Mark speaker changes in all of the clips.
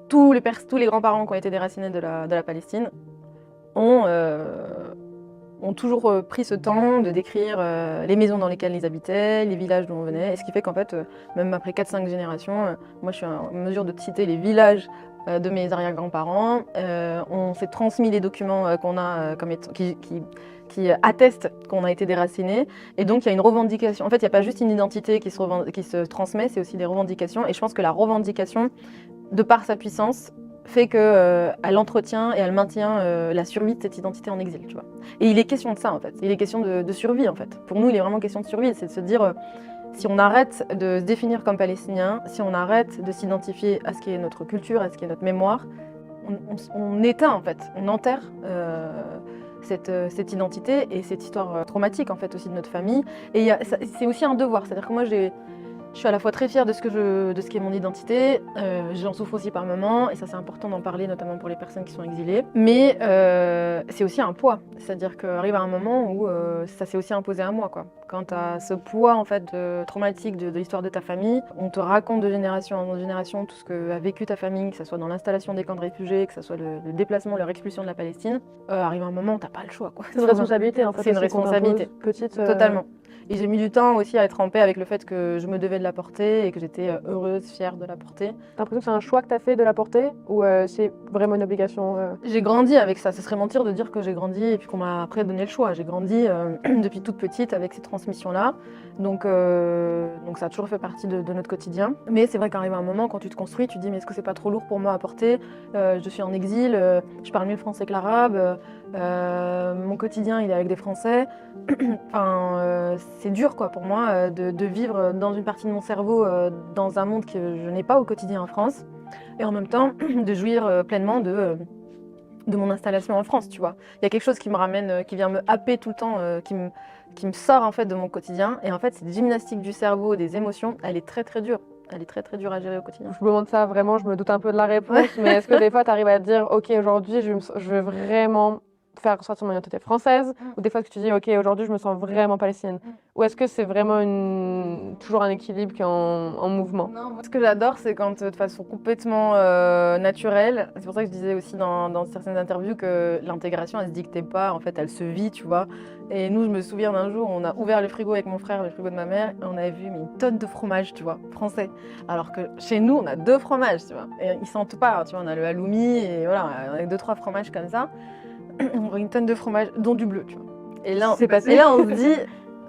Speaker 1: tous les grands-parents qui ont été déracinés de la Palestine ont toujours pris ce temps de décrire les maisons dans lesquelles ils habitaient, les villages d'où on venait, et ce qui fait qu'en fait, même après 4-5 générations, moi je suis en mesure de te citer les villages de mes arrière-grands-parents. On s'est transmis les documents qu'on a qui attestent qu'on a été déracinés, et donc il y a une revendication. En fait, il n'y a pas juste une identité qui se transmet, c'est aussi des revendications, et je pense que la revendication, de par sa puissance, fait qu'elle entretient et elle maintient la survie de cette identité en exil, tu vois. Et il est question de ça, en fait. Il est question de survie, en fait. Pour nous, il est vraiment question de survie. C'est de se dire, si on arrête de se définir comme palestinien, si on arrête de s'identifier à ce qui est notre culture, à ce qui est notre mémoire, on éteint, en fait. On enterre cette identité et cette histoire traumatique, en fait, aussi de notre famille. Et c'est aussi un devoir. C'est-à-dire que moi, je suis à la fois très fière de ce qu'est mon identité, j'en souffre aussi par moments, et ça c'est important d'en parler, notamment pour les personnes qui sont exilées. Mais c'est aussi un poids, c'est-à-dire qu'arrive à un moment où ça s'est aussi imposé à moi, quoi. Quand tu as ce poids en fait, traumatique de l'histoire de ta famille, on te raconte de génération en génération tout ce qu'a vécu ta famille, que ce soit dans l'installation des camps de réfugiés, que ce soit le déplacement, leur expulsion de la Palestine, arrive un moment où t'as pas le choix, quoi.
Speaker 2: C'est une responsabilité en fait.
Speaker 1: C'est une responsabilité.
Speaker 2: Petite.
Speaker 1: Totalement. Et j'ai mis du temps aussi à être en paix avec le fait que je me devais de la porter et que j'étais heureuse, fière de la porter.
Speaker 2: T'as l'impression que c'est un choix que t'as fait de la porter ou c'est vraiment une obligation
Speaker 1: J'ai grandi avec ça. Ce serait mentir de dire que j'ai grandi et puis qu'on m'a après donné le choix. J'ai grandi depuis toute petite avec ces transmissions-là. Donc ça a toujours fait partie de notre quotidien. Mais c'est vrai qu'arrive un moment, quand tu te construis, tu te dis mais est-ce que c'est pas trop lourd pour moi à porter? Je suis en exil, je parle mieux le français que l'arabe. Mon quotidien, il est avec des Français. Enfin, c'est dur quoi pour moi de vivre dans une partie de mon cerveau dans un monde que je n'ai pas au quotidien en France, et en même temps de jouir pleinement de mon installation en France, tu vois. Il y a quelque chose qui me ramène, qui vient me happer tout le temps, qui me sort en fait de mon quotidien, et en fait cette gymnastique du cerveau, des émotions, elle est très très dure. Elle est très très dure à gérer au quotidien.
Speaker 2: Je me demande ça vraiment, je me doute un peu de la réponse, mais est-ce que des fois tu arrives à te dire ok aujourd'hui je veux vraiment faire ressortir mon identité française, ou des fois que tu dis ok aujourd'hui je me sens vraiment palestinienne, ou est-ce que c'est vraiment toujours un équilibre qui est en mouvement?
Speaker 1: Non, moi, ce que j'adore, c'est quand de façon complètement naturelle, c'est pour ça que je disais aussi dans certaines interviews que l'intégration, elle se dictait pas, en fait, elle se vit, tu vois. Et nous, je me souviens d'un jour, on a ouvert le frigo avec mon frère, le frigo de ma mère, et on avait vu une tonne de fromage, tu vois, français. Alors que chez nous, on a 2 fromages, tu vois. Et ils sentent pas, tu vois, on a le halloumi, et voilà, avec 2-3 fromages comme ça. On voit une tonne de fromage, dont du bleu, tu vois. Et là, on se dit,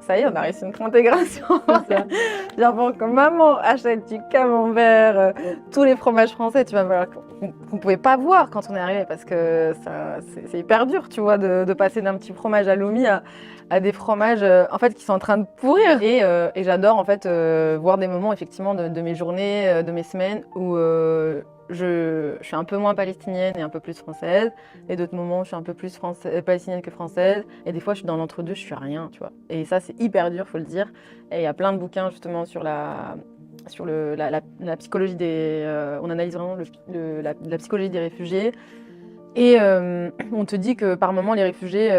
Speaker 1: ça y est, on a réussi notre intégration. Genre, bon, quand maman achète du camembert, tous les fromages français, tu vas voir qu'on ne pouvait pas voir quand on est arrivé, parce que c'est hyper dur, tu vois, de passer d'un petit fromage halloumi à des fromages en fait, qui sont en train de pourrir. Et j'adore en fait voir des moments effectivement de mes journées, de mes semaines où je suis un peu moins palestinienne et un peu plus française, et d'autres moments je suis un peu plus palestinienne que française, et des fois je suis dans l'entre-deux, je suis rien, tu vois. Et ça c'est hyper dur, faut le dire. Et il y a plein de bouquins justement sur la psychologie des... on analyse vraiment la psychologie des réfugiés. Et on te dit que par moments les réfugiés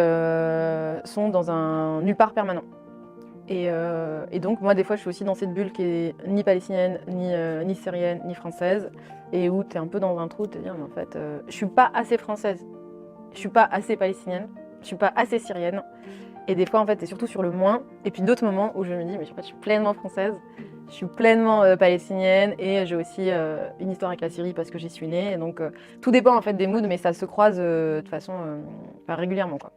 Speaker 1: sont dans un nulle-part permanent. Et donc moi des fois je suis aussi dans cette bulle qui est ni palestinienne, ni syrienne, ni française, et où tu es un peu dans un trou de te dire mais en fait je suis pas assez française, je suis pas assez palestinienne, je suis pas assez syrienne. Et des fois en fait tu es surtout sur le moins, et puis d'autres moments où je me dis mais en fait, je suis pleinement française, je suis pleinement palestinienne, et j'ai aussi une histoire avec la Syrie parce que j'y suis née, et donc tout dépend en fait des moods, mais ça se croise de façon régulièrement quoi.